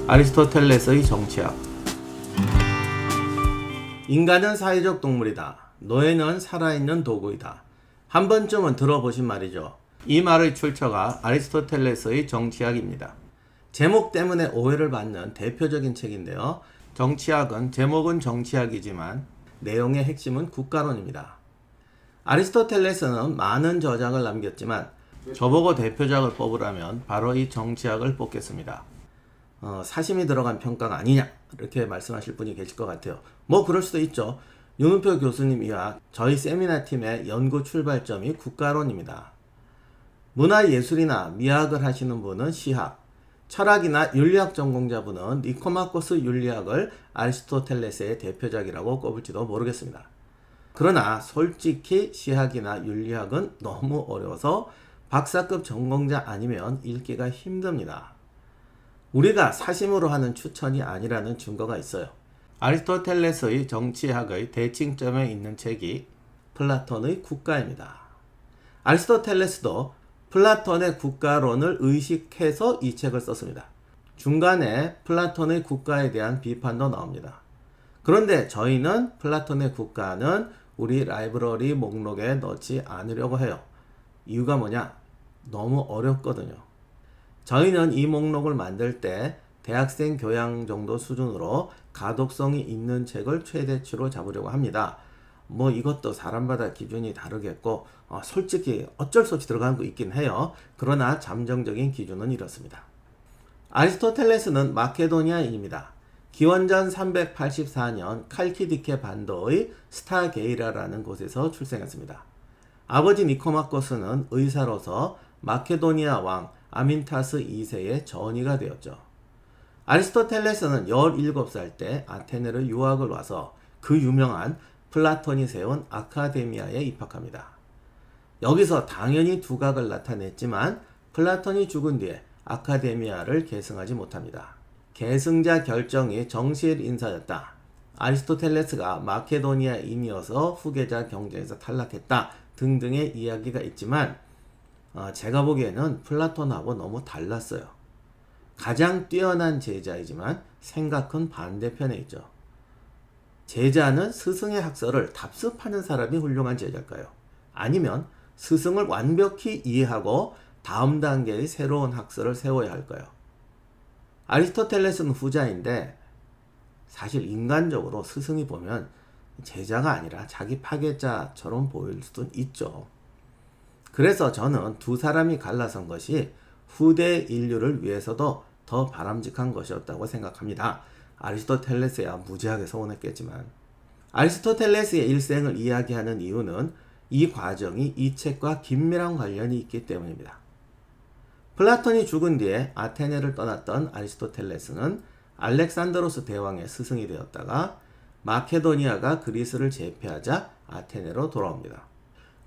아리스토텔레스의 정치학. 인간은 사회적 동물이다. 노예는 살아있는 도구이다. 한 번쯤은 들어보신 말이죠. 이 말의 출처가 아리스토텔레스의 정치학입니다. 제목 때문에 오해를 받는 대표적인 책인데요. 정치학은 제목은 정치학이지만 내용의 핵심은 국가론입니다. 아리스토텔레스는 많은 저작을 남겼지만 저보고 대표작을 뽑으라면 바로 이 정치학을 뽑겠습니다. 사심이 들어간 평가가 아니냐 이렇게 말씀하실 분이 계실 것 같아요. 뭐 그럴 수도 있죠. 윤은표 교수님 이하 저희 세미나팀의 연구 출발점이 국가론입니다. 문화예술이나 미학을 하시는 분은 시학, 철학이나 윤리학 전공자분은 니코마코스 윤리학을 아리스토텔레스의 대표작이라고 꼽을지도 모르겠습니다. 그러나 솔직히 시학이나 윤리학은 너무 어려워서 박사급 전공자 아니면 읽기가 힘듭니다. 우리가 사심으로 하는 추천이 아니라는 증거가 있어요. 아리스토텔레스의 정치학의 대칭점에 있는 책이 플라톤의 국가입니다. 아리스토텔레스도 플라톤의 국가론을 의식해서 이 책을 썼습니다. 중간에 플라톤의 국가에 대한 비판도 나옵니다. 그런데 저희는 플라톤의 국가는 우리 라이브러리 목록에 넣지 않으려고 해요. 이유가 뭐냐? 너무 어렵거든요. 저희는 이 목록을 만들 때 대학생 교양 정도 수준으로 가독성이 있는 책을 최대치로 잡으려고 합니다. 뭐 이것도 사람마다 기준이 다르겠고 솔직히 어쩔 수 없이 들어가는 거 있긴 해요. 그러나 잠정적인 기준은 이렇습니다. 아리스토텔레스는 마케도니아인입니다. 기원전 384년 칼키디케 반도의 스타게이라라는 곳에서 출생했습니다. 아버지 니코마코스는 의사로서 마케도니아 왕 아민타스 2세의 전이가 되었죠. 아리스토텔레스는 17살 때 아테네로 유학을 와서 그 유명한 플라톤이 세운 아카데미아에 입학합니다. 여기서 당연히 두각을 나타냈지만 플라톤이 죽은 뒤에 아카데미아를 계승하지 못합니다. 계승자 결정이 정시일 인사였다. 아리스토텔레스가 마케도니아인이어서 후계자 경쟁에서 탈락했다. 등등의 이야기가 있지만 제가 보기에는 플라톤하고 너무 달랐어요. 가장 뛰어난 제자이지만 생각은 반대편에 있죠. 제자는 스승의 학설을 답습하는 사람이 훌륭한 제자일까요? 아니면 스승을 완벽히 이해하고 다음 단계의 새로운 학설을 세워야 할까요? 아리스토텔레스는 후자인데 사실 인간적으로 스승이 보면 제자가 아니라 자기 파괴자처럼 보일 수도 있죠. 그래서 저는 두 사람이 갈라선 것이 후대 인류를 위해서도 더 바람직한 것이었다고 생각합니다. 아리스토텔레스야 무지하게 서운했겠지만 아리스토텔레스의 일생을 이야기하는 이유는 이 과정이 이 책과 긴밀한 관련이 있기 때문입니다. 플라톤이 죽은 뒤에 아테네를 떠났던 아리스토텔레스는 알렉산드로스 대왕의 스승이 되었다가 마케도니아가 그리스를 제패하자 아테네로 돌아옵니다.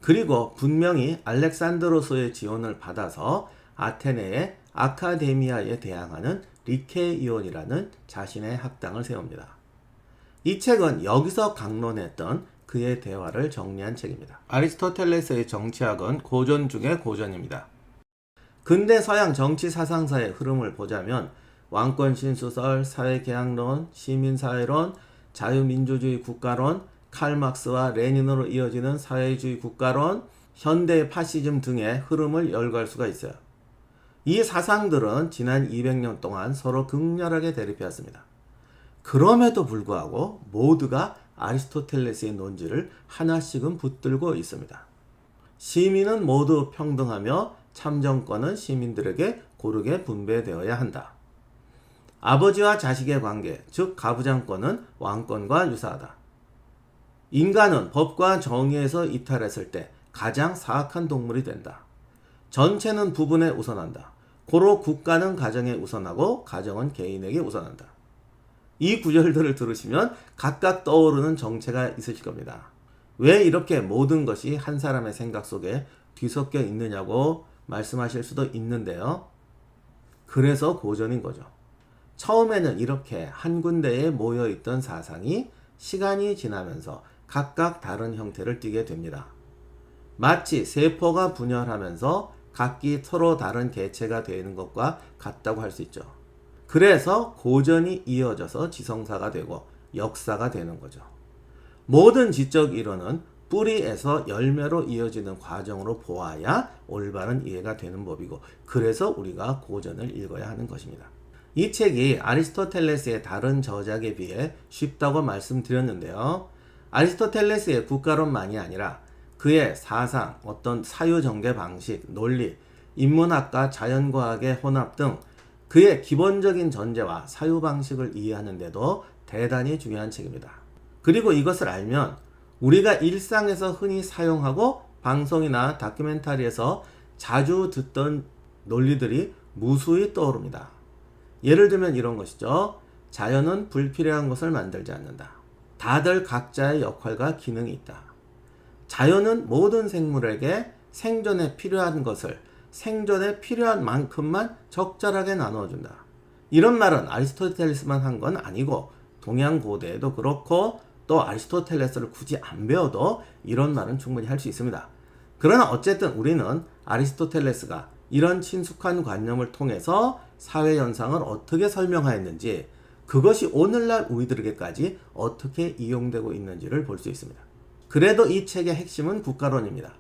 그리고 분명히 알렉산드로스의 지원을 받아서 아테네의 아카데미아에 대항하는 리케이온이라는 자신의 학당을 세웁니다. 이 책은 여기서 강론했던 그의 대화를 정리한 책입니다. 아리스토텔레스의 정치학은 고전 중의 고전입니다. 근대 서양 정치 사상사의 흐름을 보자면 왕권 신수설, 사회계약론, 시민사회론, 자유민주주의 국가론, 칼막스와 레닌으로 이어지는 사회주의 국가론, 현대 파시즘 등의 흐름을 열거할 수가 있어요. 이 사상들은 지난 200년 동안 서로 극렬하게 대립해왔습니다. 그럼에도 불구하고 모두가 아리스토텔레스의 논지를 하나씩은 붙들고 있습니다. 시민은 모두 평등하며 참정권은 시민들에게 고르게 분배되어야 한다. 아버지와 자식의 관계, 즉 가부장권은 왕권과 유사하다. 인간은 법과 정의에서 이탈했을 때 가장 사악한 동물이 된다. 전체는 부분에 우선한다. 고로 국가는 가정에 우선하고 가정은 개인에게 우선한다. 이 구절들을 들으시면 각각 떠오르는 정체가 있으실 겁니다. 왜 이렇게 모든 것이 한 사람의 생각 속에 뒤섞여 있느냐고 말씀하실 수도 있는데요. 그래서 고전인 거죠. 처음에는 이렇게 한 군데에 모여있던 사상이 시간이 지나면서 각각 다른 형태를 띠게 됩니다. 마치 세포가 분열하면서 각기 서로 다른 개체가 되는 것과 같다고 할 수 있죠. 그래서 고전이 이어져서 지성사가 되고 역사가 되는 거죠. 모든 지적 이론은 뿌리에서 열매로 이어지는 과정으로 보아야 올바른 이해가 되는 법이고, 그래서 우리가 고전을 읽어야 하는 것입니다. 이 책이 아리스토텔레스의 다른 저작에 비해 쉽다고 말씀드렸는데요. 아리스토텔레스의 국가론만이 아니라 그의 사상, 어떤 사유전개 방식, 논리, 인문학과 자연과학의 혼합 등 그의 기본적인 전제와 사유 방식을 이해하는 데도 대단히 중요한 책입니다. 그리고 이것을 알면 우리가 일상에서 흔히 사용하고 방송이나 다큐멘터리에서 자주 듣던 논리들이 무수히 떠오릅니다. 예를 들면 이런 것이죠. 자연은 불필요한 것을 만들지 않는다. 다들 각자의 역할과 기능이 있다. 자연은 모든 생물에게 생존에 필요한 것을 생존에 필요한 만큼만 적절하게 나누어준다. 이런 말은 아리스토텔레스만 한 건 아니고 동양 고대에도 그렇고 또 아리스토텔레스를 굳이 안 배워도 이런 말은 충분히 할 수 있습니다. 그러나 어쨌든 우리는 아리스토텔레스가 이런 친숙한 관념을 통해서 사회현상을 어떻게 설명하였는지, 그것이 오늘날 우리들에게까지 어떻게 이용되고 있는지를 볼 수 있습니다. 그래도 이 책의 핵심은 국가론입니다.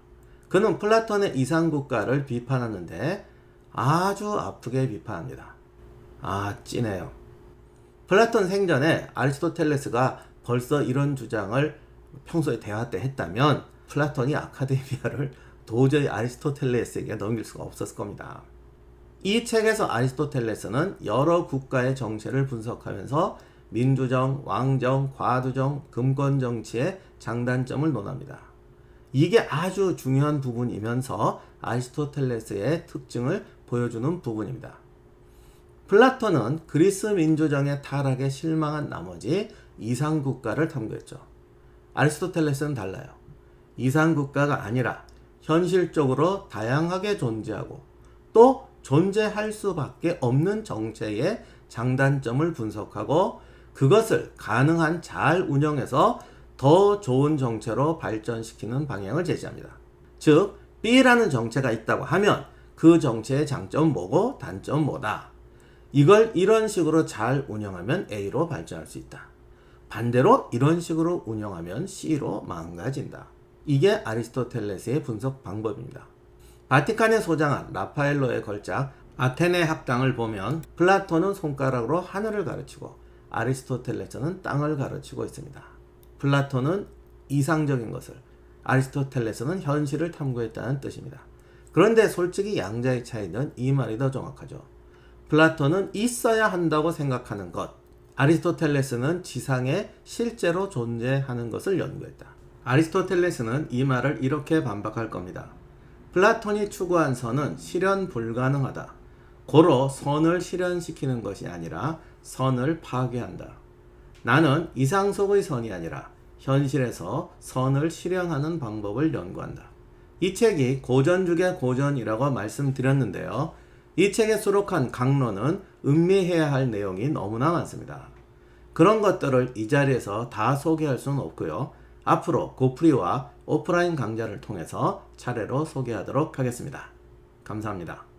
그는 플라톤의 이상국가를 비판하는데 아주 아프게 비판합니다. 찐해요. 플라톤 생전에 아리스토텔레스가 벌써 이런 주장을 평소에 대화 때 했다면 플라톤이 아카데미아를 도저히 아리스토텔레스에게 넘길 수가 없었을 겁니다. 이 책에서 아리스토텔레스는 여러 국가의 정체를 분석하면서 민주정, 왕정, 과두정, 금권정치의 장단점을 논합니다. 이게 아주 중요한 부분이면서 아리스토텔레스의 특징을 보여주는 부분입니다. 플라톤은 그리스 민주정의 타락에 실망한 나머지 이상국가를 탐구했죠. 아리스토텔레스는 달라요. 이상국가가 아니라 현실적으로 다양하게 존재하고 또 존재할 수밖에 없는 정체의 장단점을 분석하고 그것을 가능한 잘 운영해서 더 좋은 정체로 발전시키는 방향을 제시합니다. 즉, B라는 정체가 있다고 하면 그 정체의 장점은 뭐고 단점은 뭐다. 이걸 이런 식으로 잘 운영하면 A로 발전할 수 있다. 반대로 이런 식으로 운영하면 C로 망가진다. 이게 아리스토텔레스의 분석 방법입니다. 바티칸에 소장한 라파엘로의 걸작 아테네 학당을 보면 플라톤은 손가락으로 하늘을 가르치고 아리스토텔레스는 땅을 가르치고 있습니다. 플라톤은 이상적인 것을, 아리스토텔레스는 현실을 탐구했다는 뜻입니다. 그런데 솔직히 양자의 차이는 이 말이 더 정확하죠. 플라톤은 있어야 한다고 생각하는 것, 아리스토텔레스는 지상에 실제로 존재하는 것을 연구했다. 아리스토텔레스는 이 말을 이렇게 반박할 겁니다. 플라톤이 추구한 선은 실현 불가능하다. 고로 선을 실현시키는 것이 아니라 선을 파괴한다. 나는 이상 속의 선이 아니라 현실에서 선을 실현하는 방법을 연구한다. 이 책이 고전 중의 고전이라고 말씀드렸는데요. 이 책에 수록한 강론은 음미해야 할 내용이 너무나 많습니다. 그런 것들을 이 자리에서 다 소개할 수는 없고요. 앞으로 고프리와 오프라인 강좌를 통해서 차례로 소개하도록 하겠습니다. 감사합니다.